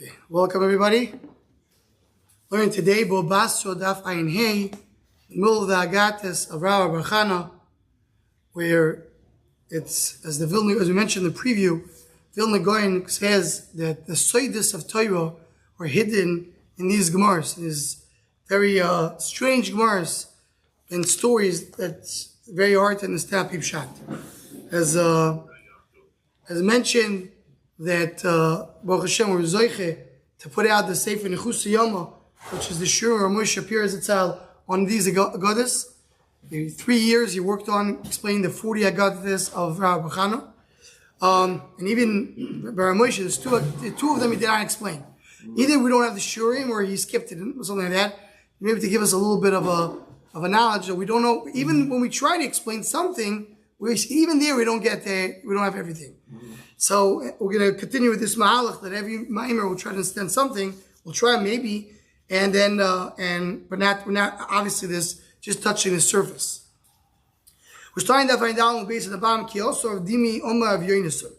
Okay, welcome everybody. Learning today Bo Basra Daf Ayin Hey, the middle of the Agatis of Rabbi Barchana, where it's as we mentioned in the preview, Vilna Goyen says that the soidus of Torah are hidden in these Gemars, these very strange Gemars and stories that's very hard to understand Pipshat. As mentioned, that Baruch Hashem we're zoiche to put out the Sefer Nechus Yoma, which is the Shur or Moshe appears Etzal on these Agadas. 3 years he worked on explaining the 40 Agadas of Rabbi Barchana. And even Bar Moshe, there's two of them he did not explain. Either we don't have the Shurim or he skipped it or something like that. Maybe to give us a little bit of a knowledge that we don't know. Even when we try to explain something, even there we don't get there. We don't have everything. So we're going to continue with this mahalach that every maimer will try to understand something. We'll try maybe, and then but not obviously this just touching the surface. We're starting to find out on the base of the bottom. Ki also of dimi omar of yoinasur.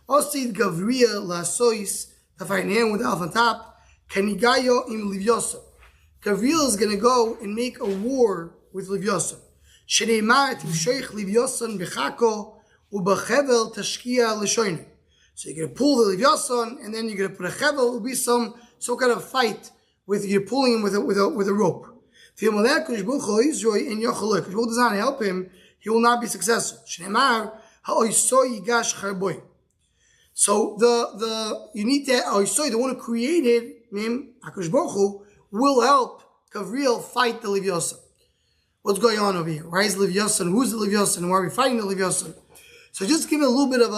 Osid gavriya lasois to find him with the alpha on top. Kanigayo im livyosa. Gavriel is going to go and make a war with Livyosan. Shneimar tishoich Livyosan bechako ubechevel tashkia l'shoyne. So you're going to pull the Livyosan, and then you're going to put a chevel. It will be some kind of fight with you're pulling him with a rope. If Baruch does not help him, he will not be successful. Shneimar ha'oisoi yigash charboy. So you need to oisoi, the one who created him, HaKadosh Baruch Hu, will help Gavriel fight the Livyosan. What's going on over here? Why is Livyosan? Who's the Livyosan? Why are we fighting the Livyosan? So just give it a little bit of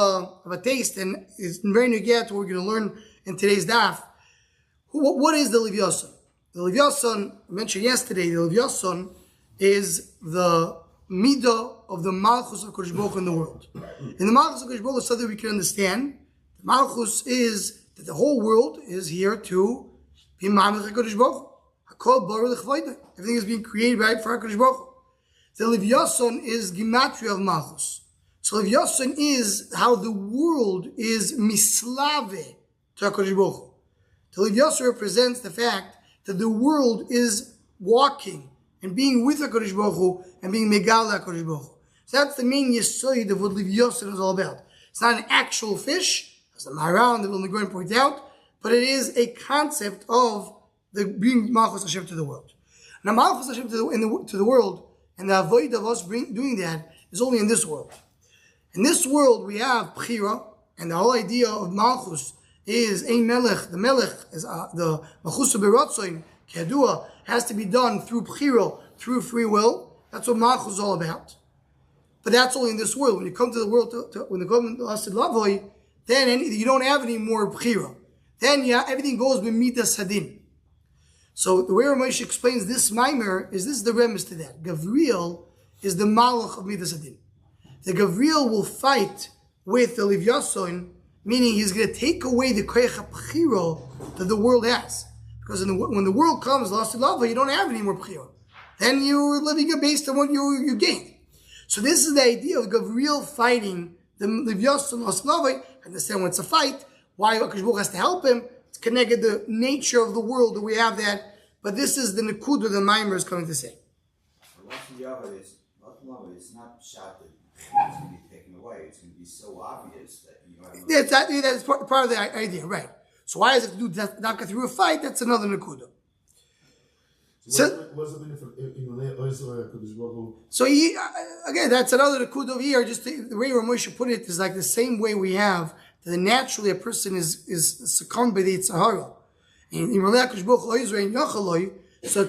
a taste, and it's very new yet what we're going to learn in today's daf. What is the Livyosan? The Livyosan, I mentioned yesterday, the Livyosan is the midah of the Malchus of Kodesh Baruch Hu in the world. In the Malchus of Kodesh Baruch Hu, so that we can understand, the Malchus is that the whole world is here to be Mamlech HaKadosh Baruch Hu. Everything is being created right for HaKadosh Baruch Hu. The Livyosan is Gematria of Malchus. So Livyosan is how the world is mislave to HaKadosh Baruch Hu. The Livyosan represents the fact that the world is walking and being with HaKadosh Baruch Hu and being Megal HaKadosh Baruch Hu. So that's the main Yesoid of what Livyosan is all about. It's not an actual fish, as the Maharal and the Vilna Gaon point out, but it is a concept of the bringing Malchus Hashem to the world. Now, Malchus Hashem to the world, and the avoid of us doing that is only in this world. In this world, we have Bchira, and the whole idea of Malchus is Ein Melech. The Melech is the Malchus Berotzoin, Kedua, has to be done through Bchira, through free will. That's what Malchus is all about. But that's only in this world. When you come to the world, when you come to Asid Lavoy, then you don't have any more Bchira. Then everything goes with Midas Hadin. So the way Ramesh explains this mimer is the remes to that. Gavriel is the malach of Midas Hadin. The Gavriel will fight with the Livyason, meaning he's going to take away the koyach b'chiro that the world has. Because when the world comes, lost lava, you don't have any more b'chiro. Then you're living based on what you gained. So this is the idea of Gavriel fighting the Livyason lost lava. Understand when it's a fight, why HaKadosh Baruch Hu has to help him. It's connected to the nature of the world that we have that. But this is the Nakud the Maimer is coming to say. It's not shot that it's going to be taken away. It's going to be so obvious that you have that's part of the idea, right? So why is it to do not go through a fight? That's another Nakuda. So again, that's another Nakuda over here. Just the way Ramosha put it is like the same way we have that naturally a person is succumbed by the Yitzhahara. So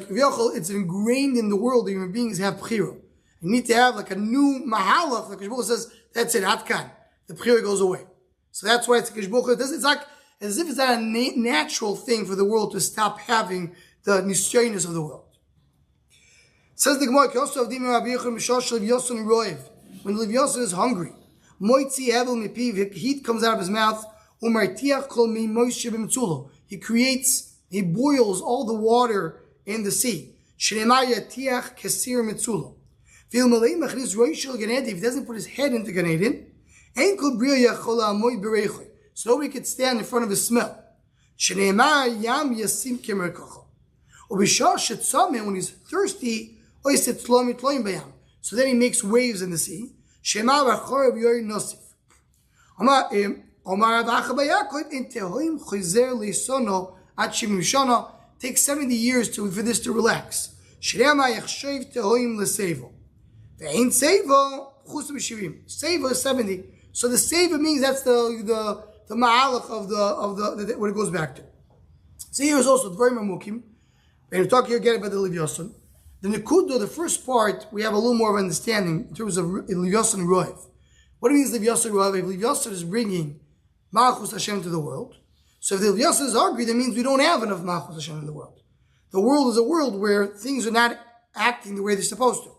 it's ingrained in the world that human beings have Bchira. You need to have like a new mahalach. Like Baruch says, that's it, Atkan. The Bchira goes away. So that's why it's Baruch. It's like as if it's not a natural thing for the world to stop having the nisyonis of the world. Says the Gemara, when Livyosan is hungry, heat comes out of his mouth. He boils all the water in the sea. If he doesn't put his head into Gan Eden, so nobody could stand in front of his smell. Shneimar yam yasim kemerkacha. Ubishah shetzameh, when he's thirsty, oiset tlom itloim bayam. So then he makes waves in the sea. Shema v'chorev yoy nosif. Omar Avacha Bayakot in Tehoim Chizer Lisono at Shimim Shana. Takes 70 years for this to relax. Shreema Yachshev Tehoim Lesevo. Ve'ain Sevo Chus B'Shivim. Sevo is 70. So the Sevo means that's the ma'alach of the what it goes back to. So here is also very mamukim. When we talk here again about the Livyason, the Nekudo, the first part, we have a little more of understanding in terms of Livyason and Roiv. What means Livyason Roiv? If Livyason is bringing Malchus Hashem to the world, so if the Livyason is angry, that means we don't have enough Malchus Hashem in the world. The world is a world where things are not acting the way they're supposed to.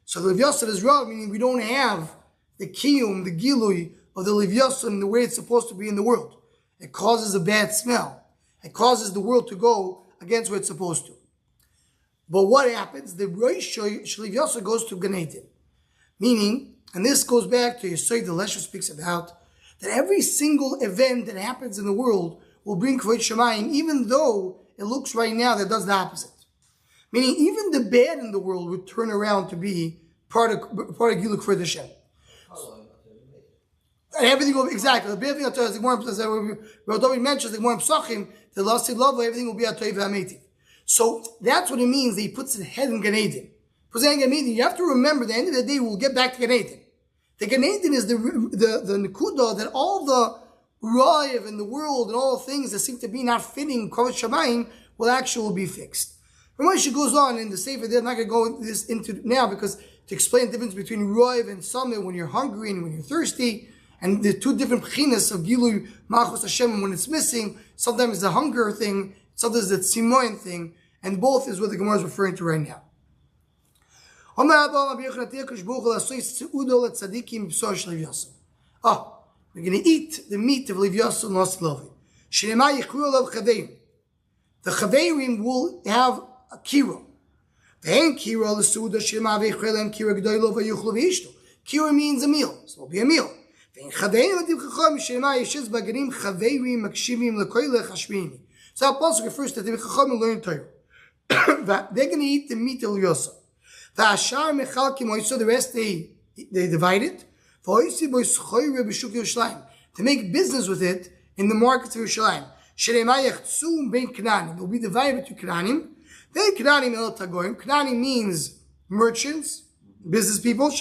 So the Livyason is Roiv, meaning we don't have the Kiyum, the Gilui of the Livyason the way it's supposed to be in the world. It causes a bad smell. It causes the world to go against what it's supposed to. But what happens? The Rosh Livyason goes to Gan Eden. Meaning, and this goes back to Yesod, the Lesher speaks about, that every single event that happens in the world will bring Kvod Shemayim, even though it looks right now that it does the opposite. Meaning, even the bad in the world would turn around to be part of Giluk Kvod Hashem. And everything will be, exactly. The bad thing is the more we mentioned, the more Psachim, the last love, everything will be Atoiv HaMeitiv. So that's what it means that he puts his head in Gan Eden. You have to remember, at the end of the day, we'll get back to Gan Eden. The Gan Eden is the Nekuda that all the Raiv in the world and all the things that seem to be not fitting Kvod Shamayim will actually be fixed. Ramesh goes on in the Sefer, they're not going to go into now because to explain the difference between Raiv and Sameh when you're hungry and when you're thirsty, and the two different pchinas of Gilui Malchus Hashem when it's missing. Sometimes the hunger thing, sometimes the Tzimoyin thing, and both is what the Gemara is referring to right now. We're going to eat the meat of Livyason Los Lovi. The Chaveirim will have a kiro. Kiro means a meal, so it will be a meal. So our Pasuk refers to the Chachamim learn Torah. They're going to eat the meat of Livyason. So the rest they divide it. To make business with it in the markets of Yerushalayim. It will be divided between Kananim. Kananim means merchants, business people.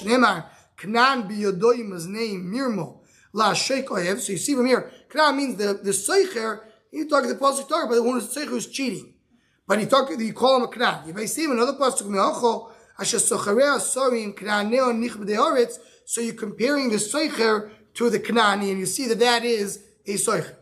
Kanan biyodoyim is name Mirmo la sheikh oyev. So you see from here, Kanan means the seicher. You talk the pasuk talk about the one who's seicher who's cheating, but you call him a Kanan. You may see him another pasuk me'acho asher socharea sorim Kananeo nich b'deoretz. So you're comparing the seicher to the Kanani, and you see that is a seicher.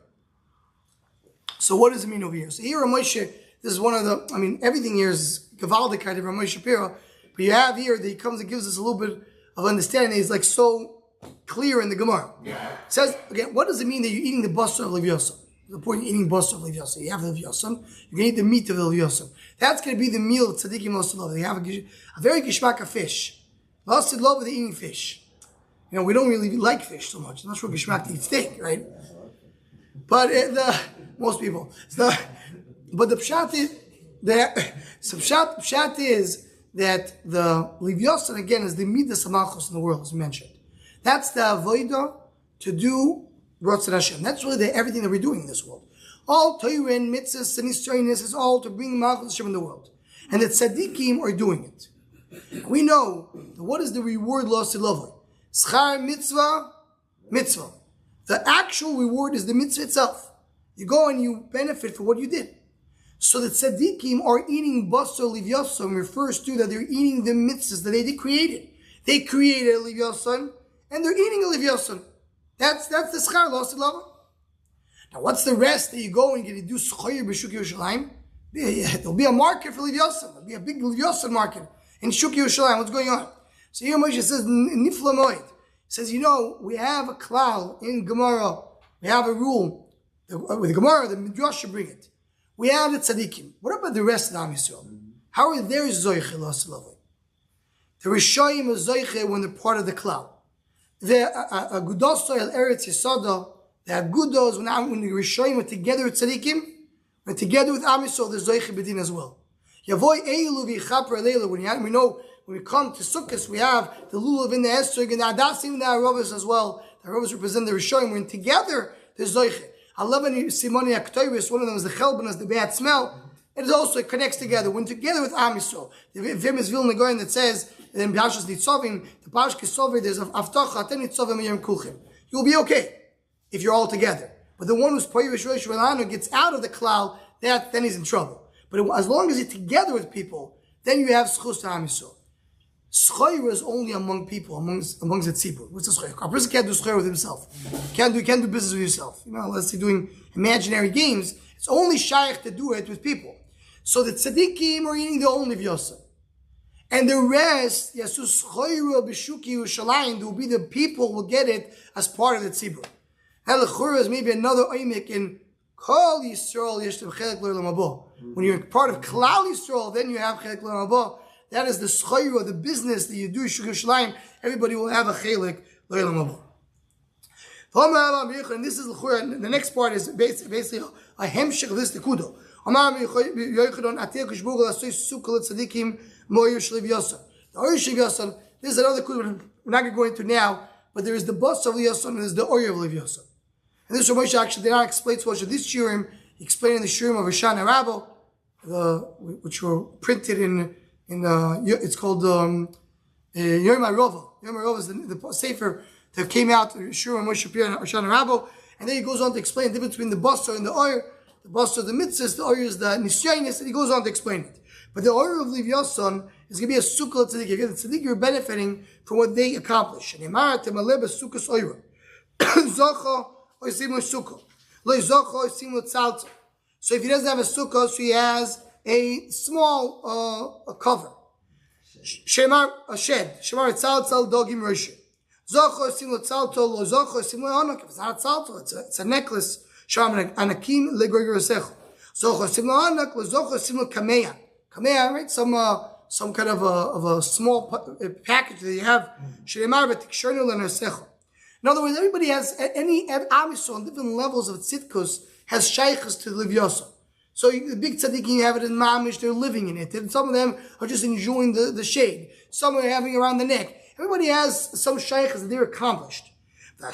So what does it mean over here? So here, Moshe, this is one of the. I mean, everything here is gavaldikai of Moshe Shapiro, but you have here that he comes and gives us a little bit of understanding. He's like so clear in the Gemara. It says again, what does it mean that you're eating the basra of Livyason? The point you're eating basra of Livyason. You have the Livyason, you're going to eat the meat of the Livyason. That's going to be the meal of tzaddikim lost love. They have a very gishmak of fish. Lost love, they're eating fish. You know, we don't really like fish so much. I'm not sure gishmak to eat steak, right? But most people. But the pshat is pshat is that the Livyason again is the midas malchus in the world, as mentioned. That's the avodah to do Ratzon Hashem. That's really everything that we're doing in this world. All Torah and mitzvahs and Yisraelis is all to bring malchus Hashem in the world, and the tzaddikim are doing it. We know what is the reward lost in love. Schar mitzvah. The actual reward is the mitzvah itself. You go and you benefit for what you did. So the tzaddikim are eating basar Livyason refers to that they're eating the mitzvahs that they created. They created a Livyason and they're eating a Livyason. That's the schar lost lava. Now what's the rest that you go and you do schoyer b'shuk Yerushalayim? There'll be a market for Livyason. There'll be a big Livyason market in Shuk Yerushalayim. What's going on? So here Moshe says Nifla Moed. He says, we have a klal in Gemara. We have a rule. With the Gemara, the Midrash should bring it. We have the tzaddikim. What about the rest of the Am Yisrael? How are their zoiche lost love? The Rishayim are zoiche when they're part of the klal. The Agudos El Eretz Yisada, the Agudos when the Rishayim are together with tzaddikim, But together with Am Yisrael, there's Zoiche B'din as well. Yavoi Eilu v'Yichaper Leilu. We know when we come to Sukkot, we have the Lulav in the Esrog and the Adasim and the Arovas as well. The Arovas represent the Rishonim. When together, there's Zoiche. I love when Simoni Aktoiris, one of them is the Chelbanas, the bad smell. It also connects together. When together with Am Yisrael, the famous Vilna Gaon that says in Parshas Nitzavim, the Parshas Kisovim, there's Avtacha, Ten Nitzavim Yom Kulchim. You'll be okay if you're all together. But the one who's Poyrish Rosh Hashanah gets out of the klal, then he's in trouble. But as long as you're together with people, then you have schus to Am Yisrael. Schayra is only among people, amongst the tzibur. What's the schayra? A person can't do schayra with himself. Can't do business with yourself. Unless you're doing imaginary games. It's only shaykh to do it with people. So the tzaddikim are eating the only v'yosa. And the rest, Yasus Choyru B'Shuki Yerushalayim, there will be the people will get it as part of the tzibur. Halachura is maybe another oimik in Kol Yisrael Yeshtem Chelek L'Olam Haba. When you're part of Klal Yisrael, then you have Chelek L'Olam Haba. That is the Choyru, the business that you do Yerushalayim. Everybody will have a Chelek L'Olam Haba. And this is the next part is basically a hemshich of this tekudo. This is another kudo we're not going to go into now, but there is the bus of Yosef and there's the Oyer of Yosef. And this Ramesh actually did not explain to us this shiurim. He explained in the shiurim of Hoshana Rabbah, which were printed in it's called Yom HaRova. Yom HaRova is the sefer that came out, shiurim Moshe Shapiro and Hoshana Rabbah, and then he goes on to explain the difference between the Basra and the Oyer. The Basra is the mitzvahs, the Oyer is the nisyanis, and he goes on to explain it. But the Oyer of Yosef is going to be a sukkah tzaddik. The tzaddik you're benefiting from what they accomplish. And Emar temaleh b'sukkos Oyer. Zocha oisim sukkah. Lo zocha oisim tzaltzah. So if he doesn't have a sukkah, so he has a small a cover. Shemar a shed. Shemar tzaltzah dogim rosh. Zocha oisim tzaltzah lo zocha oisim anak. If it's not tzaltzah, it's a necklace. Shemar anakim legorger secho. Zocha oisim anak lo zocha oisim kameya. Kameya, right? Some kind of a small package that you have. Shemar v'tikshonu lenasecho. In other words, everybody has any Am Yisrael on different levels of tzidkus has shaykhs to live yosa. So the big tzaddikim, you have it in mamish, they're living in it. And some of them are just enjoying the shade. Some are having around the neck. Everybody has some shaykhs that they're accomplished. The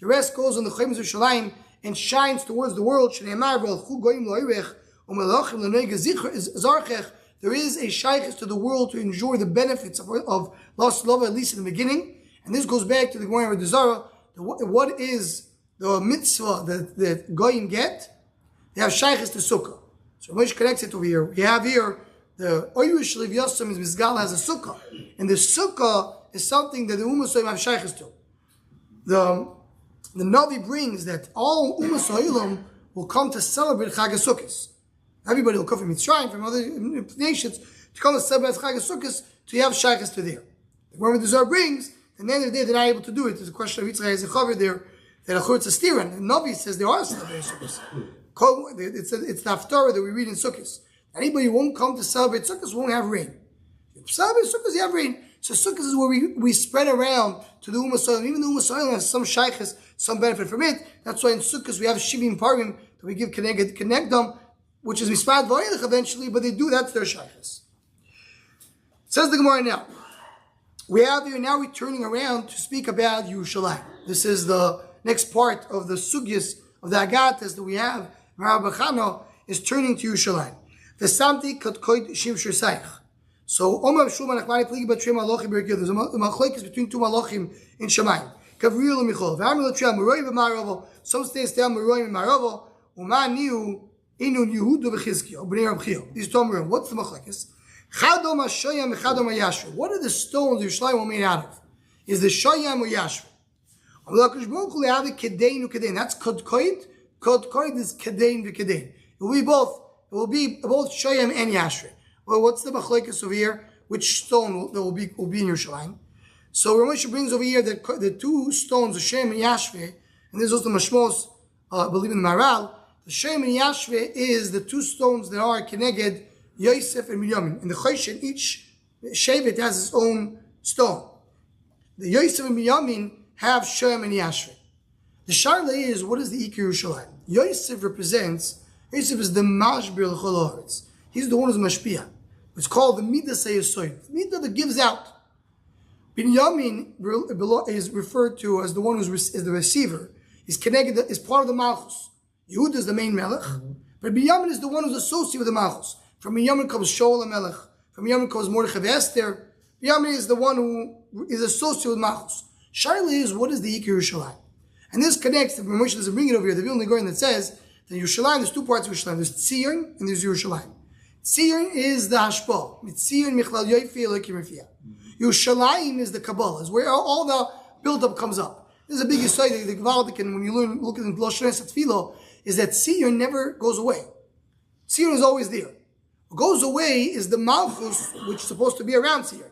rest goes on the Chayim Yerushalayim and shines towards the world. There is a shaykhs to the world to enjoy the benefits of lost love, at least in the beginning. And this goes back to the Gemara of the Zara. What is the mitzvah that goyim get? They have shaykhs to sukkah. So Moshe connects it over here. We have here the Oyush Lev Yosem is Mizgal has a sukkah. And the sukkah is something that the Umasoyim have shaykhs to. The Navi brings that all Umasoyim will come to celebrate Chag HaSukkos. Everybody will come from Mitzrayim, from other nations, to come to celebrate Chag HaSukkos, to have shaykhs to there. The Gemara the Zohar brings, and then the day they're not able to do it. There's a question of Yitzchak has a cover there, that Achurtz is steering. And Navi says there are celebrating Sukkos. It's the Haftarah that we read in Sukkos. Anybody who won't come to celebrate Sukkos won't have rain. If you celebrate Sukkos, you have rain. So Sukkos is where we spread around to the Ummah Soil. Even the Ummah Soil has some shaykhs, some benefit from it. That's why in Sukkos we have Shivim Parim that we give Kenegdom, which is Mispad Vayelech eventually, but they do, that's their shaykhs. Says the Gemara now. We have here now returning around to speak about Yerushalayim. This is the next part of the sugyas of the agatas that we have. Rabbi Chana is turning to Yerushalayim. The Samti Katkoid Shim Shirsaich. So Omar Shuman Achmani Pligi Batrim Malachim Berkir. There's a machlekes between two malachim in Shemayim. Kavriel and Michol. V'amil Triam Meroy v'Maravo. Some stays down Meroy and Maravo. Uman Niu Inu Yehudu v'Chizkiyo. B'nei Rabchio. These two Meroy. What's the machlekes? Chadom HaShoyam v'Chadom HaYashva. What are the stones Yerushalayim were made out of? Is the Shoyam or Yashva? That's Kodkoid. Kodkoid is Kedain v'Kedain. It will be both. It will be both Shoyam and Yashva. Well, what's the machlekes over here? Which stone will be in Yerushalayim? So Ramesh brings over here that the two stones, the Shem and Yashve, and this is also Mashmos, I believe in the Maral. The Shem and Yashve is the two stones that are Keneged Yosef and Binyamin. In the Choshen, each Shevet has its own stone. The Yosef and Binyamin have Shem and Yashve. The Sharle is, what is the Ikar Yerushalayim? Yosef represents, Yosef is the Mashbir L'chol Haaretz. He's the one who's Mashpia. It's called the Midas HaYesoid, the Midah that gives out. Binyamin is referred to as the one who is the receiver. He's connected, is part of the Malchus. Yehuda is the main Melech, but Binyamin is the one who's associated with the Malchus. From Binyamin comes Shaul HaMelech. From Binyamin comes Mordechai Esther. Binyamin is the one who is associated with Malchus. Shaila is, what is the Ikar Yerushalayim? And this connects, the Moshe doesn't bring it over here, the Vilna Gaon that says that Yerushalayim, there's two parts of Yerushalayim. There's Tzion and there's Yerushalayim. Tzion is the Hashpah. Tzion Michlal Yoifi Elokim Rafia. Yerushalayim is the Kabbalah, is where all the build-up comes up. This is a big aside, the Gvaldik, and when you look at the Lashon Tefillah, is that Tzion never goes away. Tzion is always there. What goes away is the Malchus, which is supposed to be around Tzion.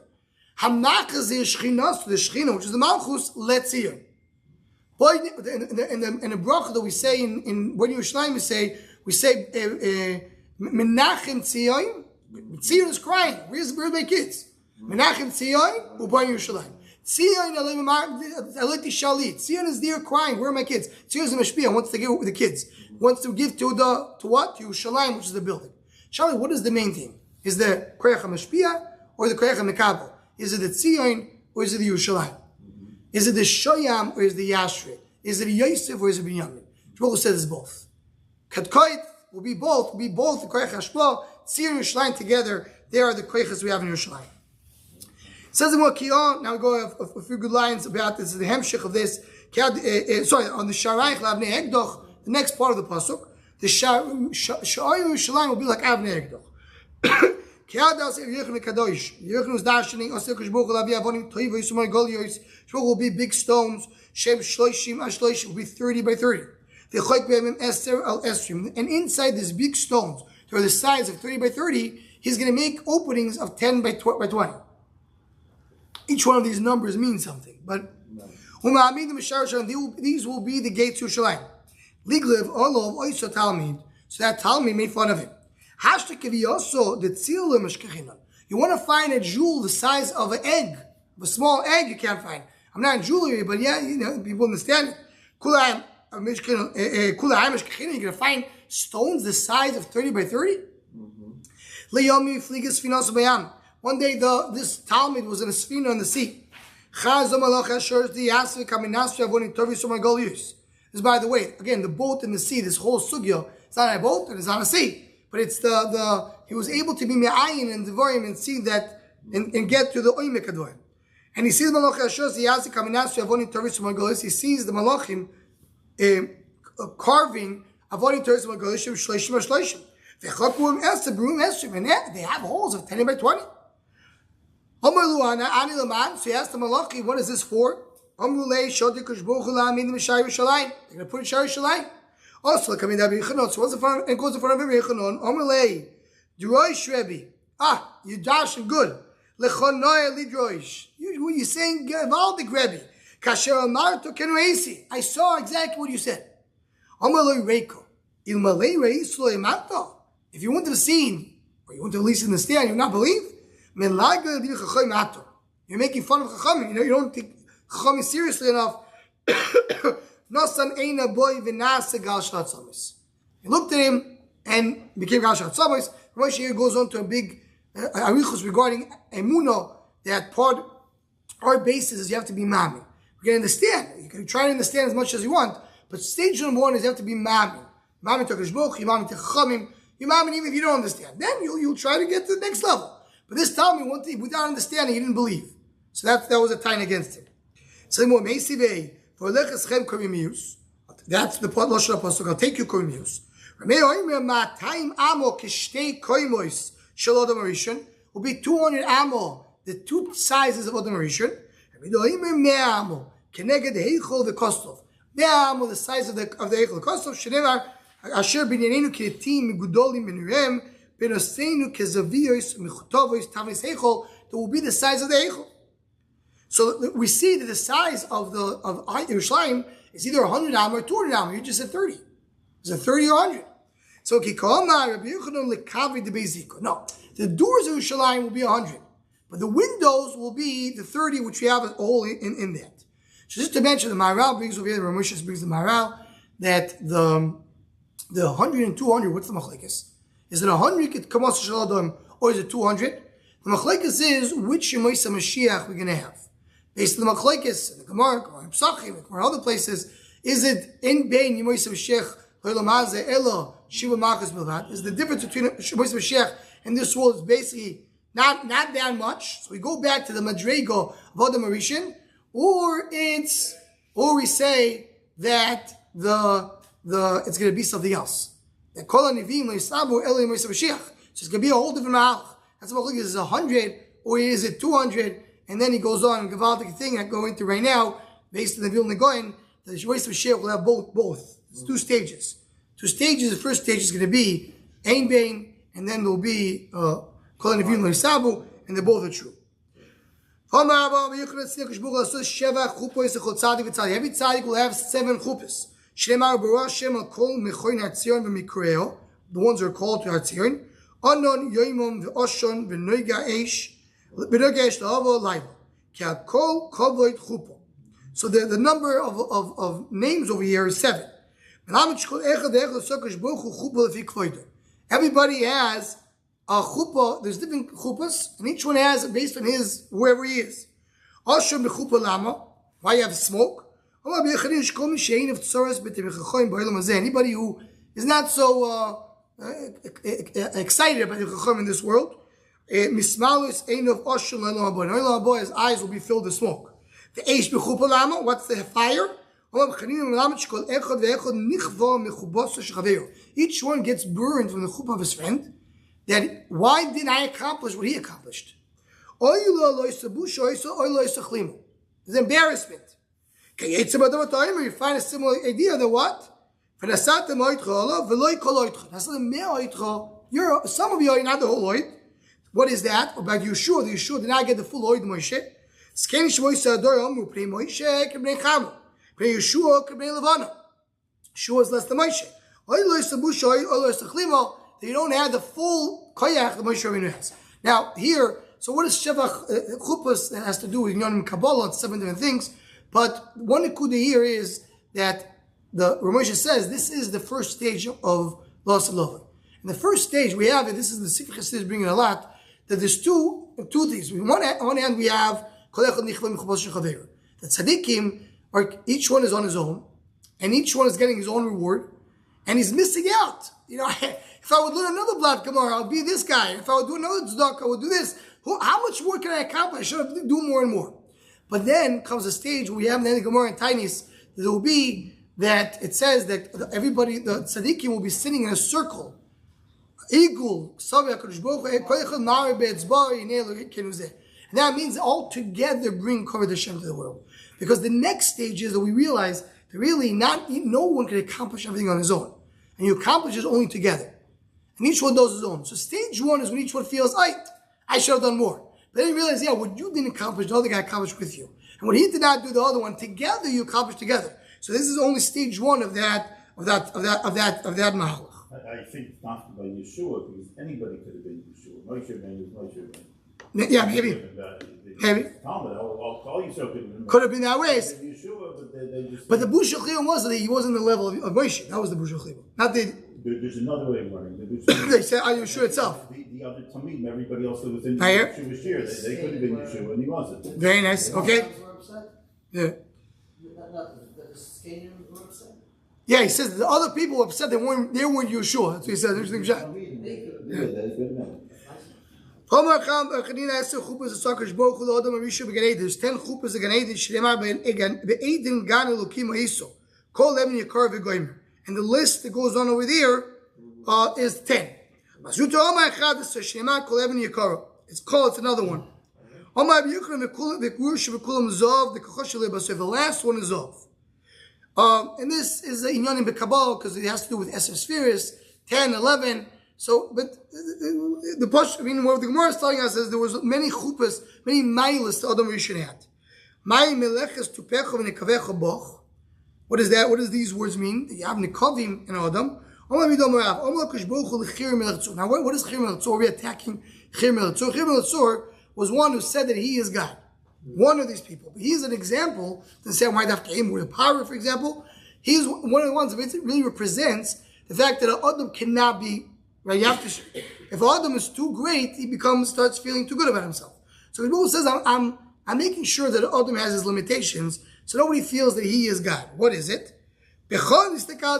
Hamnachas is Shchinas, the Shechina, which is the Malchus, let Tzion. But in the bracha that we say in when Yerushalayim we say Menachem Tzion. Tzion is crying. Where's my kids? Menachem Tzion u'Bnei Yerushalayim. Tzion aleti shalit. Tzion is there crying. Where are my kids? Tzion is a mashpia. Wants to give the kids. Wants to give to what? To Yerushalayim, which is the building. Shali, what is the main thing? Is the koyach mashpia or the koyach mekabel? Is it the Tzion or is it the Yerushalayim? Is it the Shoyam or is it the Yashri? Is it the Yosef or is it Binyamin? Shmuel says it's both. Kadkoit will be both the Koyach Hashpah, Tzir and Yerushalayim together. They are the Koyachas we have in Yerushalayim. It says in Wakiyah, now we go a few good lines about this, the Hemshich of this. On the Sharayich Lavnei Egdoch, the next part of the Pasuk, the Sha'ar Yerushalayim will be like Avnei Egdoch. Will be big stones. Shem Shloishim will be 30 by 30. And inside these big stones, that are the size of 30 by 30, he's going to make openings of 10 by 20. Each one of these numbers means something. But these will be the gates to Yerushalayim. Ligliv Olov Oiso Talmid. So that Talmid made fun of him. You want to find a jewel the size of an egg, a small egg you can't find. I'm not in jewelry, but yeah, people understand it. You're going to find stones the size of 30 by 30? One day this Talmud was in a sfina on the sea. This, by the way, again, the boat in the sea, this whole sugya, it's not a boat and it's not a sea. But it's he was able to be me'ayin and devorim and see that and get to the oimek adorim. And he sees Malach Hashos, he sees the Malachim carving Avonim Toris Magolishim Shleishim Shleishim. And they have holes of 10 by 20. So he asked the Malachi, what is this for? They're going to put in Shari Shalayim. Also, coming down Yechanon. So what's in front of, and goes in front of him, Yechanon. Omelei, Droish Rebbe. You dash and good. Lechonoy Lidroish. You're saying Valdik Rebbe. Kasher Amarto Kenuesi. I saw exactly what you said. Omelei Reiko. Ilmalei Reislo Emato. If you wouldn't have seen, or you wouldn't have at least understand, you would not believe. Melaga Dir Chachai Mato. You're making fun of Chachamim. You don't take Chachamim seriously enough. Nosan Eina Boy Vinasa Gal Shatzamis. He looked at him and became Gal Shatzamis. Moshe here goes on to a big arichos regarding emuno, that our basis is you have to be mami. You can understand. You can try to understand as much as you want, but stage number one is you have to be mami. Mami to Hakadosh Baruch Hu, mami to Chachamim, you mami even if you don't understand. Then you'll try to get to the next level. But this time, without understanding, he didn't believe. So that was a time against him. So more meisivei. That's the part Lashon Pasuk. I'll take you Korimius. Will be 200 amo, the two sizes of Adam Rishon. The Kostov. The size of the Heichel Kostov. Shenevar Asher Binyanenu Kiretim Gudolim Benirem Benoseinu Kezavios Mechutovos Tavis Heichel. That will be the size of the Heichel. So we see that the size of Yerushalayim is either 100 am or 200 am. You just said 30. Is it 30 or 100? So no, the doors of Yerushalayim will be 100, but the windows will be the 30, which we have a hole in that. So just to mention, the Maharal brings over here, the Ramoshes brings the Maharal, that the 100 and 200, what's the machlekes? Is it 100 kamas shaladam, or is it 200? The machlekes is which Shemoisa Mashiach we're going to have. Based on the machlekes, the Gemara, Psachim, or other places, is it in Bein Yemoisa Mashiach Le'Lamazeh Elo Shiva Machas Bilvat? Is the difference between Shemoisa Mashiach and this world is basically not that much. So we go back to the Madrego of Adam Arishin, or we say that it's going to be something else. That Kol HaNivim Le'Yisabu Elo Yemoisa Mashiach. So it's going to be a whole different mahalach. That's what is it 100 or is it 200? And then he goes on, Gavaldic thing I go into right now, based on the Vilna Goyen, the Shemoisa Mashiach will have both. It's two stages. The first stage is going to be Ein Bein, and then there will be Kol HaNivim Le'Yisabu, and they both are true. Every tzaddik will have 7 chuppahs. The ones who are called to Hatzion. Anon yoimom ve'oshon v'noiga eish lahava laiva. Kol kavod chuppah. So the number of names over here is 7. Everybody has a chuppah. There's different chuppahs, and each one has based on his wherever he is. Oshon b'chuppah lama. Why you have smoke? Anybody who is not so excited about the chacham in this world, mismalus ein of oshel le'olam haba. Le'olam haba, his eyes will be filled with smoke. The eish b'chuppah lama. What's the fire? Each one gets burned from the chuppah of his friend. That why didn't I accomplish what he accomplished? It's embarrassment. You find a similar idea that what? Some of you are not the whole oid. What is that? About Yeshua. The Yeshua did not get the full oid Moshe. Yeshua is less than Moshe. You don't have the full koyach that Moshe Rabbeinu has. Now here, so what is Shevach Chuppahs has to do with Yonim Kabbalah? It's 7 different things. But one ikuda here is that the Ramosha says this is the first stage of Los Elova. In the first stage we have it. This is the Sifri Chassidus bringing a lot. That there's two things. On one hand we have Kol Echad Nichva Mechupas Shechaveru. The tzaddikim are each one is on his own, and each one is getting his own reward, and he's missing out. You know, if I would learn another blood Gemara, I'll be this guy. If I would do another tzedakah, I would do this. How much more can I accomplish? I should do more and more. But then comes a stage where we have in the Gemara and Tainis, there will be that it says that everybody, the tzaddikim will be sitting in a circle. And that means all together bring Kavod Hashem to the world. Because the next stage is that we realize that really no one can accomplish everything on his own. And you accomplish it only together. And each one does his own. So stage 1 is when each one feels, I should have done more. But then you realize, what you didn't accomplish, the other guy accomplished with you. And what he did not do, the other one, together you accomplished together. So this is only stage 1 of that mahalach. I think it's not by Yeshua, because anybody could have been Yeshua. Moshe Rabbeinu is Moshe Rabbeinu. Yeah, maybe. Could have been that way. But the Bush Chiyum was that he wasn't the level of Moshe. That was the Bush Chiyum. Not the. There's another way of learning. They said, "Are you sure itself?" The other Tamim, everybody else that was in Yeshua was here. They could have been Yeshua, and he wasn't. Very nice. Okay. Yeah. Yeah, he says the other people were upset they weren't Yeshua. That's what he said. There's There's 10 chuppahs again. And the list that goes on over there is 10. It's another one. The last one is Zov. And this is the Inyanim B'Kabbalah because it has to do with Eser Spheres, 10, 11. So, but what the Gemara is telling us is there was many chuppahs, many milas the Adam Rishon had. What is that? What does these words mean? You have nekavim in Adam. Now, what is Chir Meletzor? Are we attacking Chir Meletzor? Chir Meletzor was one who said that he is God. One of these people. But he's an example to say why Daf Kaim with a power, for example. He's one of the ones that really represents the fact that an Adam cannot be, right? You have to, if an Adam is too great, he starts feeling too good about himself. So the Bible says, I'm making sure that an Adam has his limitations, so nobody feels that he is God. What is it? I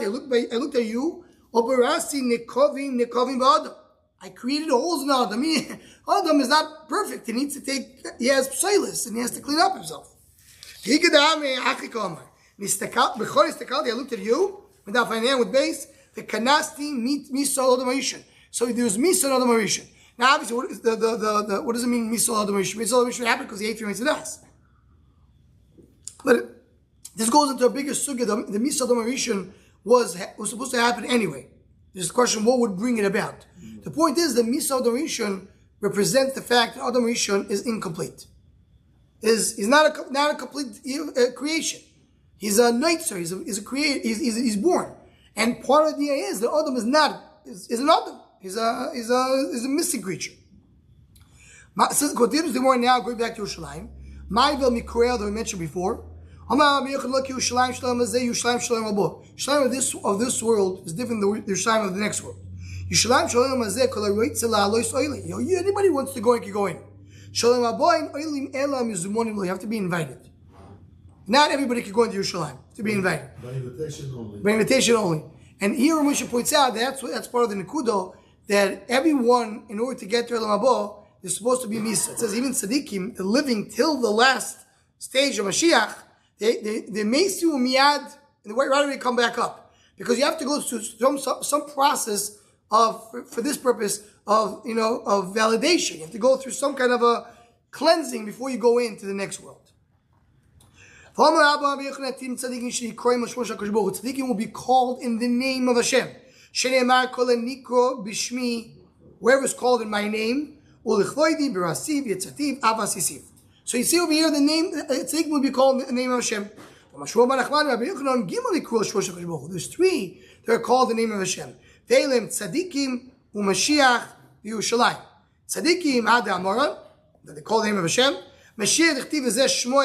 looked at you. I created holes in Adam. I mean, Adam is not perfect. He has psilis and he has to clean up himself. I looked at you, with base, the kanasti misol Adam Rishon. So there's misol Adam Rishon. Now, obviously, what does it mean, misol Adam Rishon? Misol Adam Rishon happened because he ate 3 mitzvahs das. But this goes into a bigger sugya. The misol Adam Rishon was supposed to happen anyway. There's a question, what would bring it about? The point is, the misol Adam Rishon represents the fact that Adam Rishon is incomplete. He's not a complete creation. He's a nitzer. He's a creator. He's born, and part of the idea is that Adam is an Adam. He's a missing creature. Since continues the more now, going back to Yerushalayim, Ma'avel Mikorel that we mentioned before. Yerushalayim of this world is different than the Yerushalayim of the next world. Anybody wants to go and can go in. You have to be invited. Not everybody can go into Yerushalayim to be invited. By invitation only. By invitation only. And here Moshe points out that's part of the Nekudo, that everyone, in order to get to Elam Haba, is supposed to be Misa. It says even Tzaddikim, living till the last stage of Mashiach, they may see miyad, and right away come back up. Because you have to go through some process for this purpose of validation. You have to go through some kind of a cleansing before you go into the next world. Tzaddikim will be called in the name of Hashem. Whoever is called in my name, so you see over here the name, tzaddikim will be called in the name of Hashem. There's 3 that are called the name of Hashem. Tzaddikim u'Mashiach v'Yerushalayim. Tzaddikim ad Amoran, that they call the name of Hashem. Mashiach d'chtiv v'zeh shmo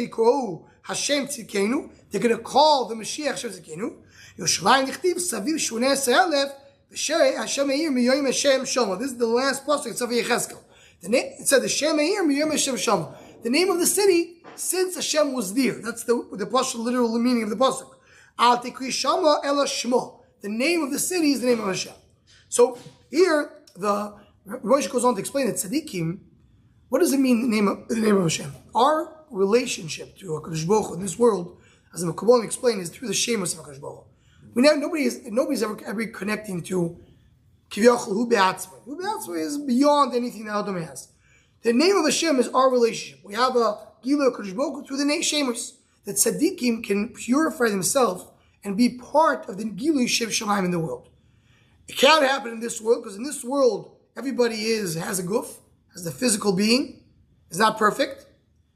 yikrohu Hashem tzidkenu. They're going to call the Mashiach Hashem tzidkenu. Yerushalayim d'chtiv saviv 18,000 v'sherei Hashem meir miyoyim Hashem shama. This is the last pasuk of Yechezkel. It said the Shem meir miyoyim Hashem shama. The name of the city since Hashem was there. That's the pasuk, literal meaning of the pasuk. Al tikri shama ela shmo. The name of the city is the name of Hashem. So here, the Moshe goes on to explain that tzaddikim, what does it mean, the name of Hashem? Our relationship to HaKadosh Baruch Hu in this world, as the Kabbalah explained, is through the shemus of HaKadosh Baruch Hu. Nobody's ever connecting to Kivyochel Hu Be'atzma. Hu Be'atzma is beyond anything that Adam has. The name of Hashem is our relationship. We have a Gila HaKadosh Baruch Hu through the name shemus, that tzaddikim can purify themselves and be part of the Gilui Shiv Shamayim in the world. It can't happen in this world, because in this world, everybody has a guf, has the physical being, is not perfect.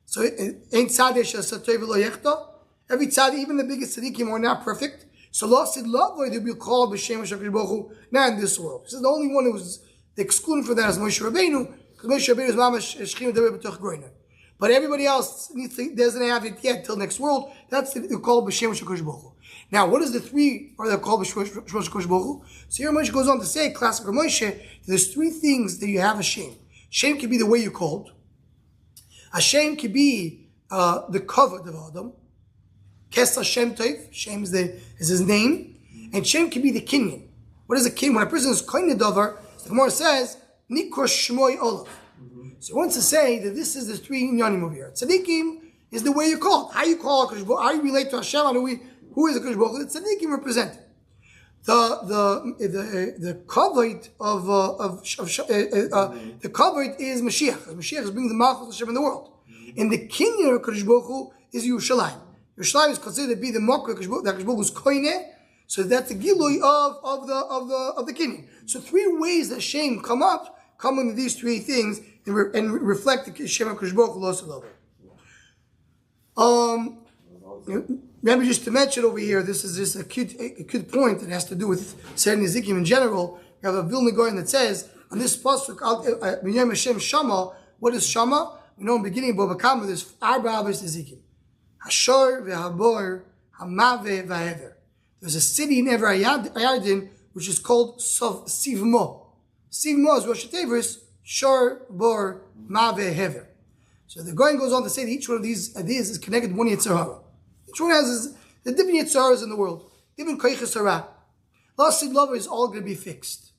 So, ain't tzadeh shasatoi v'lo yechta. Every tzadeh, even the biggest tzaddikim, are not perfect. So, lost love, they'll be called b'shem Hashem Baruch Hu, not in this world. This is the only one who was excluded for that is Moshe Rabbeinu, because Moshe Rabbeinu is mamash shchim d'rei b'toch groiner. But everybody else doesn't have it yet till next world. That's called b'shem Hashem Baruch Hu. Now, what is the 3 are they called b'shem Hashem Baruch Hu? So here Moshe goes on to say, classic Moshe, there's 3 things that you have a shame. Shame can be the way you're called. A shame can be the cover of Adam. Kes Hashem Tov. Shame is his name. And shame can be the kinyan. What is a kinyan? When a person is kinyan davar, the Gemara says, Nikro Shmoy Olav. So he wants to say that this is the 3 inyanim over here. Tzaddikim is the way you're called. How you call HaKadosh Baruch Hu, how you relate to Hashem, who is HaKadosh Baruch Hu? The tzaddikim represented. The kavod the kavod is Mashiach. Mashiach is bringing the Malchus Hashem in the world. And the kinyan of HaKadosh Baruch Hu is Yerushalayim. Yerushalayim is considered to be the Makar that HaKadosh Baruch Hu is koineh. So that's the gilui of the kinyan. So 3 ways that Hashem come into these 3 things and reflect the Shem HaKadosh Baruch Hu Lo. Maybe just to mention over here, this is just a cute point that has to do with Seder Nizikim in general. We have a Vilna Gaon that says, on this pasuk, Hashem Shama, what is Shama? we know in the beginning of Bava Kama, there's Arba Avos Ezekim. Hashor ve'habor hamave va'ever. There's a city in Ever Ayadin which is called Sivmo. Sivmo is Rosh Hashanah, Shor, Bor, Mave, Hever. So the Goyen goes on to say that each one of these ideas is connected to one Yetzer Hara. Each one has the different Yetzer Haras in the world, different Koiches Hara. Last lover is all going to be fixed.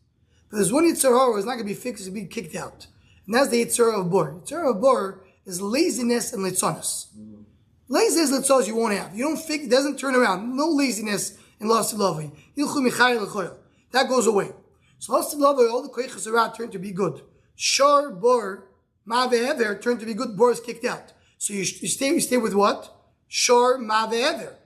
But there's one Yetzer Hara is not going to be fixed, it's going to be kicked out. And that's the Yetzer Hara of Bor. Yetzer Hara of Bor is laziness and litzonis. Laziness and litzonis you won't have. You don't fix, it doesn't turn around. No laziness in Last lover. That goes away. So Last lover, all the Koiches Hara turn to be good. Shor, Bor, Mave, Hever turn to be good. Bor is kicked out. So you stay with what? Shor, Mave, Hever.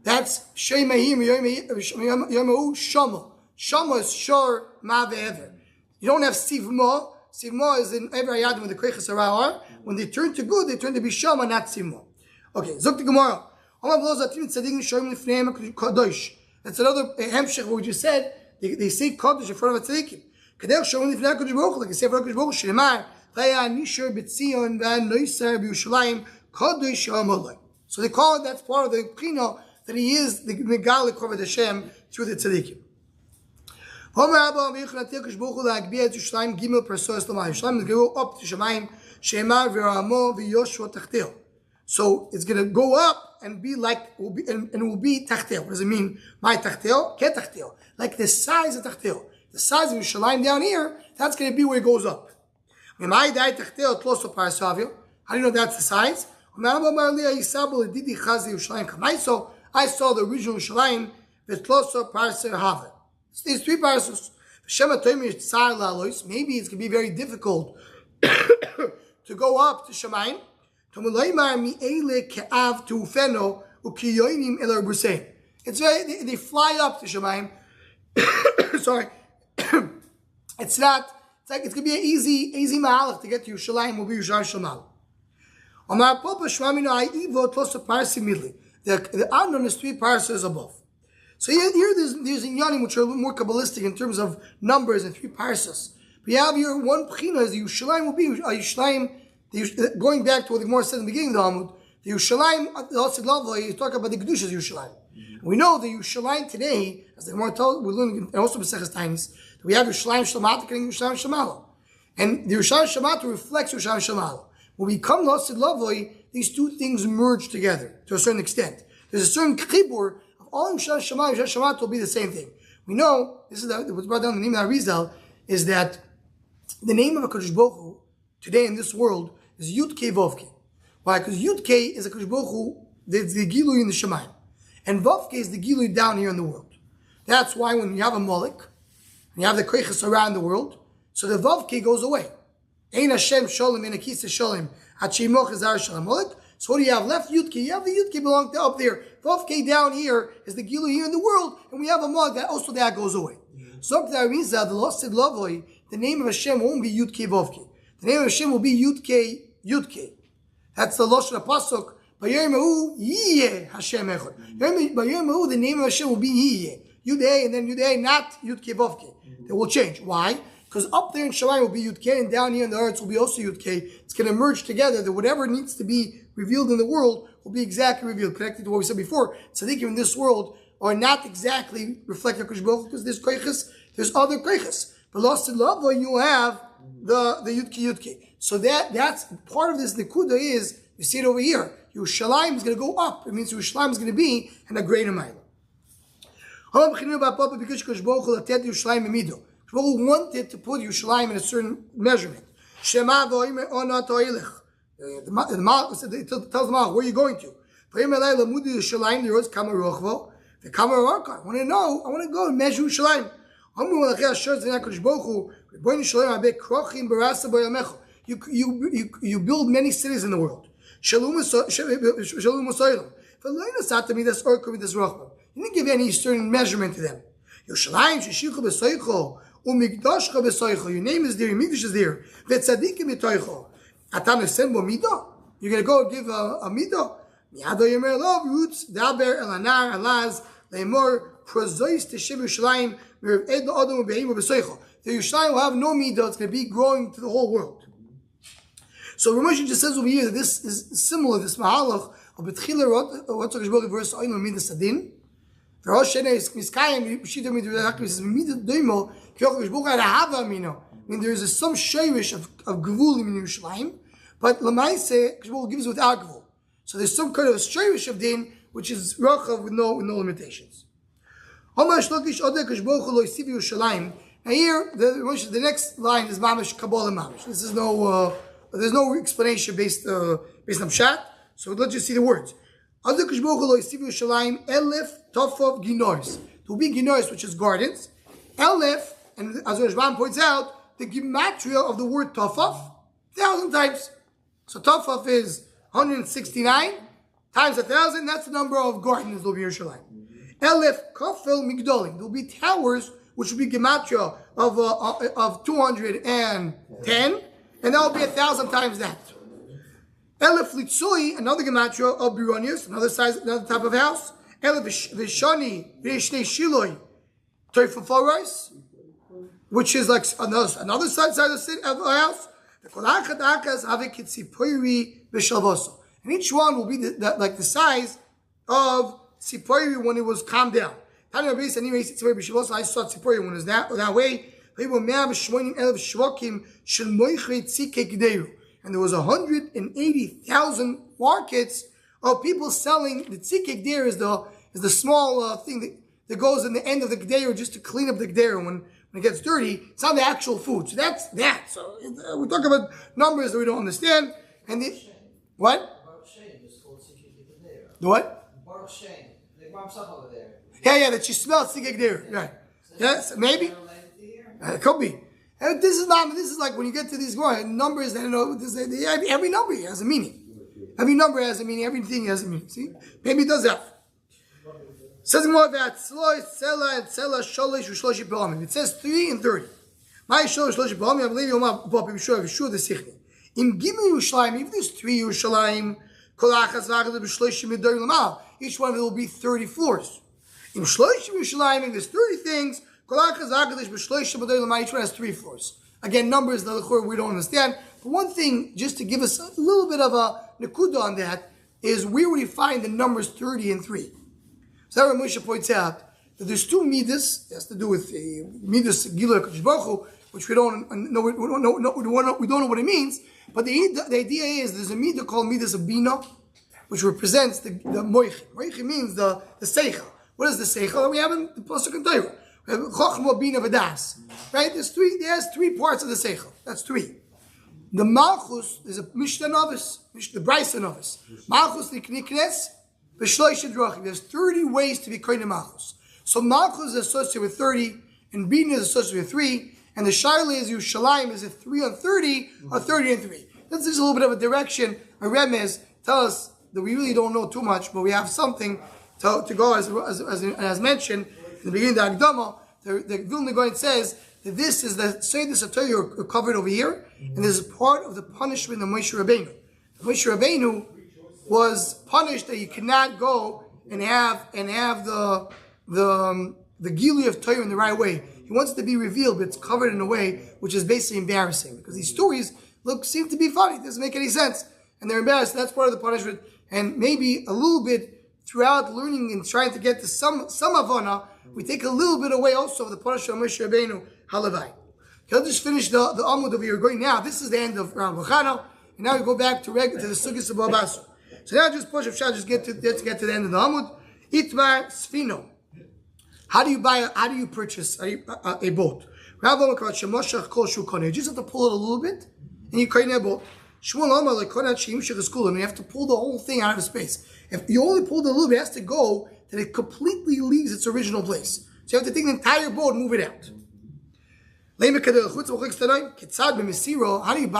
That's Shemahim, Yomahu, Shama. Shama is Shor, Mave, Hever. You don't have Sivmo. Sivmo is in every ayat when the Koiches Hara are. When they turn to good, they turn to be Shama, not Sivmo. Okay, Zok the Gemara. That's another hemshech what we just said. They say Kodesh in front of a tzaddikim. Kadech shomim lifnei HaKadosh Baruch Hu, like I say for HaKadosh Baruch Hu, Shneimar, Vaya Nishar B'Tzion V'Noiser B'Yushalayim Kodesh HaMolai. So they call it, that's part of the Pino, that he is the Megal Koved Hashem through the tzaddikim. Homer Abba V'Yichon HaTil Baruch Hu La'Gbiyat Yushalayim Gimel Persos L'Mayim. Yushalayim is going to go up to Shemayim, Sheimar V'Ramo V'Yoshua Tachtil. So it's going to go up and be like, and it will be Tachtil. What does it mean? My Tachtil? Ke Tachtil. Like the size of Tachtil. The size of Yerushalayim down here, that's going to be where it goes up. How do you know that's the size? I saw the original Yerushalayim with Tloso Parser Haver. These three parcels. Maybe it's going to be very difficult to go up to Shemayim. It's very, they fly up to Shemayim. Sorry. It's not, it's like, it's going to be an easy mahalach to get to Yerushalayim, will be Yerushalayim Shalmal. The unknown is 3 parses above. So here there's inyanim which are a little more Kabbalistic in terms of numbers and 3 parses. But you have here one pchina is the Yerushalayim will be Yerushalayim, going back to what the Gemara said in the beginning of the Amud, the Yerushalayim, the Osid Lava, he's talking about the Kedushas Yerushalayim. We know the Yerushalayim today, as the Gemara told, we're learning, and also B'Seches Tainis, we have Yerushalayim Shlamatik and Yerushalayim Shamala. And the Yerushalayim Shamala reflects Yerushalayim Shamala. When we come to Osid Lava, these 2 things merge together to a certain extent. There's a certain chibur of all Yerushalayim Shamala, Yerushalayim Shamala will be the same thing. We know, this is what's brought down in the name of Arizal, is that the name of a Kadosh Baruch Hu today in this world is Yud Kei Vav Kei. Why? Because Yud Kei is a Kadosh Baruch Hu, the Gilui in the Shemayim. And Vav Kei is the Gilui down here in the world. That's why when you have a Molek, and you have the Koiches around the world, so the Vav Kei goes away. Ein Hashem Sholem, Ein Akis Sholem, Hachimoch Ezar Shalom Molek. So what do you have left? Yud Kei. You have the Yud Kei belong to up there. Vav Kei down here is the Gilui here in the world, and we have a Molek that also that goes away. So the Lost Lavoi, the name of Hashem won't be Yud Kei Vav Kei. The name of Hashem will be Yud Kei, Yud Kei. That's the Lashon HaPasuk. B'yom Yiyeh Hashem Echad. B'yom the name of Hashem will be Yiyeh. Yud Hey and then Yud Hey, not Yud Kei Vav Kei. They will change. Why? Because up there in Shemayim will be Yud Kei, and down here in the earth will be also Yud Kei. It's going to merge together. That whatever needs to be revealed in the world will be exactly revealed. Connected to what we said before. Tzaddikim in this world are not exactly reflect HaKadosh Baruch Hu because there's koiches, there's other koiches. But lost in love, you have the Yud Kei. So that's part of this. The Nekuda is, you see it over here. Yerushalayim is going to go up. It means Yerushalayim is going to be in a greater mile. Because Kadosh Baruch Hu wanted to put Yerushalayim in a certain measurement. Shema v'oimer ona to'ilech. The Malach tells the Malach, where are you going to? I want to know, I want to go and measure Yerushalayim. You build many cities in the world. You didn't give any certain measurement to them. Your name is there, your mikdash is there. You're going to go and give a midah. The Yerushalayim will have no midah, it's going to be growing to the whole world. So Ramesh just says over here that this is similar, this mahalach of Betchila Rotzak Shbog verse Oinu Midas Adin. The Rosh Hashanah is Miskayim, Shita Midah is Midah Doimo, Kyoch Shbog Hava Amino. I mean, there is some shayrish of Gvulim in Yerushalayim, but Lamaise Shbog gives without Gvul. So there's some kind of shayrish of din, which is Rachav with no limitations. Now here, the next line is Mamish Kabbalah Mamish. This is there's no explanation based on Pshat. So let's just see the words. Elef Tofov Ginors. There will be Ginors, which is gardens. Elef, and as Rashbam points out, the gematria of the word Tofov, 1,000 times. So Tofov is 169 times 1,000. That's the number of gardens that will be Yerushalayim. Elef Kofel Migdolim. There will be towers, which will be gematria of 210, and that will be 1,000 times that. Elef Litzui, another gematria of Bironius, another type of house. Elef Vishani Vishnei Shiloi Toifaforais, which is like another side of the house. And each one will be like the size of Tzipori when it was calmed down. I saw Tzipori when it was that way. And there was 180,000 markets of people selling. The tzikek there is the small thing that goes in the end of the gdeir just to clean up the gdeir when it gets dirty. It's not the actual food. So that's that. So we're talking about numbers that we don't understand. And what? The what? Yeah, that you smell tzikek there. Right. Yes, maybe. It could be. And this is like when you get to these numbers that every number has a meaning. Every number has a meaning, everything has a meaning. See? Maybe it does that. Says more about Tzloy, Tzela, and Tzela, Sholish, Shloshi B'Amim. It says 3 and 30. My Sholish, Shloshi B'Amim, I believe you'll not be sure the Sichni. In Gimel Yerushalayim, if there's 3 Yerushalayim, each one of it will be 30 floors. In Shloshim Yerushalayim, if there's 30 things, each one has 3 floors. Again, numbers that we don't understand. But one thing, just to give us a little bit of a nekuda on that, is where we find the numbers 30 and 3. So Moshe points out that there's 2 midas. It has to do with midas Gilur Kadosh Baruch Hu, which we don't know what it means. But the idea is there's a midah called midas of bina, which represents the moichi. Moichi means the seichel. What is the seichel? We have in the pasuk in Torah. We have chochma, bina, v'das. Right? There's 3 parts of the seichel. That's 3. The malchus is a mishnah novice, the brisa novice. Malchus likniknes v'shloisha drachim. There's 30 ways to be koine malchus. So malchus is associated with 30, and bina is associated with 3, and the shaila is Yerushalayim is it 3 on 30 or 30 and 3. This is a little bit of a direction. A remez tell us that we really don't know too much, but we have something to go as mentioned in the beginning of the Akdama. The Vilna Gaon says that this is the Seder Satayah covered over here, and this is part of the punishment of Moshe Rabbeinu. Moshe Rabbeinu was punished that he could not go and have the Gili of Torah in the right way. He wants it to be revealed, but it's covered in a way which is basically embarrassing, because these stories seem to be funny. It doesn't make any sense, and they're embarrassed. That's part of the punishment, and maybe a little bit throughout learning and trying to get to some Havana, we take a little bit away also of the punishment of Moshe Rabbeinu Halavai. Okay, let's just finish the Amud over here going now. This is the end of Ram Vachano, and now we go back to the Sukkos of Basra. So now just push up shot, just get to the end of the Amud. Itmar Sfino. How do you purchase a boat? You just have to pull it a little bit, and you create a boat. And you have to pull the whole thing out of space. If you only pull it a little bit, it has to go that it completely leaves its original place. So you have to take the entire boat and move it out.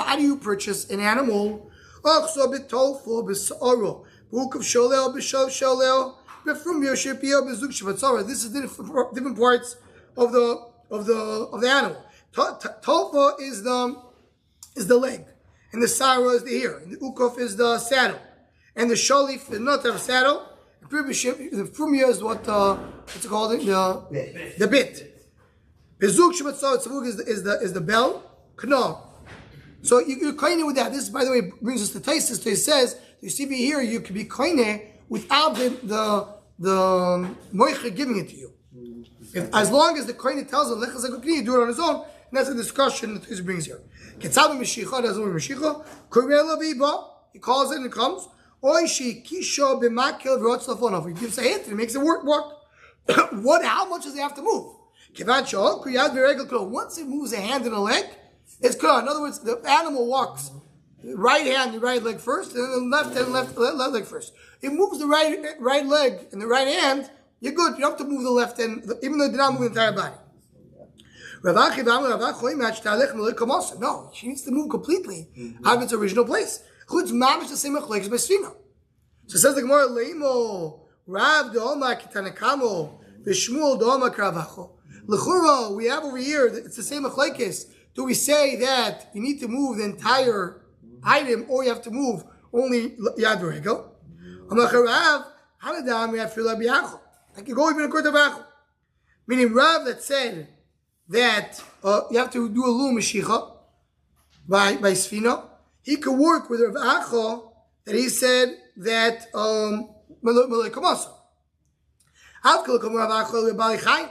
How do you purchase an animal? This is different parts of the animal. Tofa is the leg, and the sarah is the ear, and the ukuf is the saddle, and the sholif is not a saddle. The frumia is what's it called? The bit. Bezuk shebatzar tzavuk is the bell. Kno. So you're koine with that. This, by the way, brings us to Taisus. It says, you see here, you can be koine without the moicha giving it to you. As long as the koine tells him, you do it on his own, and that's a discussion that Taisus brings here. He calls it and it comes. If he gives a hint, it makes it work. How much does he have to move? Once it moves a hand and a leg, it's good. In other words, the animal walks right hand and right leg first, and then left hand and left leg first. It moves the right leg and the right hand, you're good. You don't have to move the left hand, even though it did not move the entire body. No, she needs to move completely out of its original place. So it says the Gemara, Leimo, Rav Doma Kitanakamo, Vishmuel Doma Kravacho. L'chura, we have over here, it's the same machlekes. Do we say that you need to move the entire item, or you have to move only Yad V'Regel? Rav, Hanadam, we have to I can go even according to V'Achel. Meaning Rav that said that you have to do a Lu Mashicha by Sfina. He could work with Rav Acha that he said that Malay Kamasa. Avkal Kam Rav Acha Bali Chai.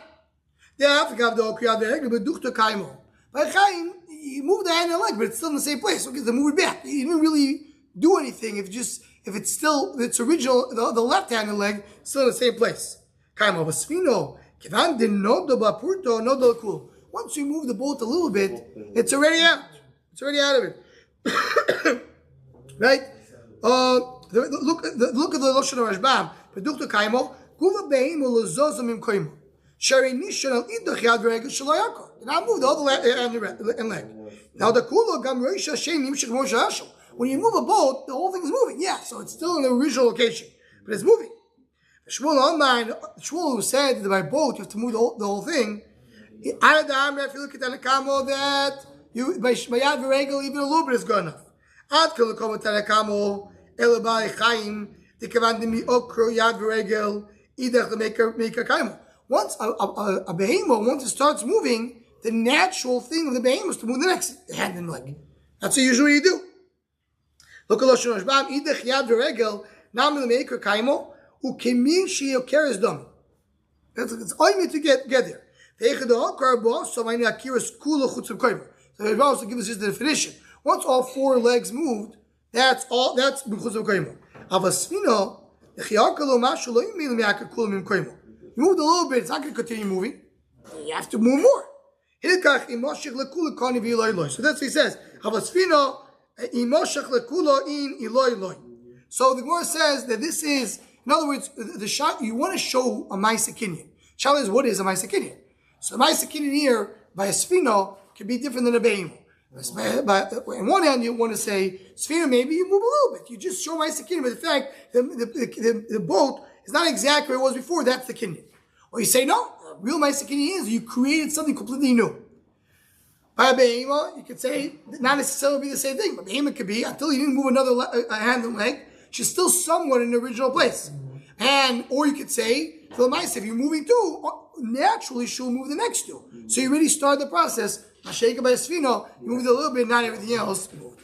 They have to have the Okriyad Ve'Regel, but Duchta Kaimo. By Chaim, you move the hand and leg, but it's still in the same place. Okay, they move it back. You didn't really do anything if it's still its original, the left hand and leg still in the same place. Kaimo Vasfino. Kivan de Nodo Bapurto Nodo Kul. Once you move the boat a little bit, it's already out. It's already out of it. Right? Look at the Lashon Rashbam. Pedukto Kaimo. Guva Beim Ulozozum Im Koimo. Shari Nishon Al Idach Yad V'Regel Shaloyako. And I moved all the hand and leg. Now the Kulo Gam Reisha Shein Nimshik Moshe Hashel. When you move a boat, the whole thing is moving. Yeah, so it's still in the original location, but it's moving. Shmuel who said that by boat you have to move the whole thing. If you look at the Tanakamo, that you by Yad V'Regel even a little bit is good enough. Ad Kalakom Tanakamo Elabali Chaim the Kavandimi Okro Yad V'Regel Idach to make a kaimo. Once a behemoth, once it starts moving, the natural thing of the behemoth is to move the next hand and leg. That's what usually you do. Look at Lashon Hashbam, Idach Yad V'Regel Nam L'Meikar Kaimo Ukemin Sheyokeres Dom. It's all you need to get there. So it also gives us just the definition. Once all four legs moved, that's B'chutz Kaimo. Avasfino L'Chiyakalo Mashu Lo Yimil Miyakar Kulam Kaimo. You moved a little bit, it's not going to continue moving. You have to move more. So that's what he says. So the Gemara says that this is, in other words, the shot you want to show a Ma'aseh Kinyan. Shal is, what is a Ma'aseh Kinyan? So a Ma'aseh Kinyan here, by a Sfino, can be different than a Behemoth. On one hand, you want to say, Sfino, maybe you move a little bit. You just show Ma'aseh Kinyan, but the fact, the boat is not exactly where it was before, that's the Kinyan. Or you say, no, real Ma'aseh Kinyan is you created something completely new. By a Behemoth, you could say, not necessarily be the same thing, but Behemoth could be, until you didn't move another hand and leg, she's still somewhat in the original place. Or you could say, for the Ma'aseh, if you're moving two, naturally she'll move the next two. So you already started the process. Mashayka by a Sfino, you moved a little bit, not everything else moved.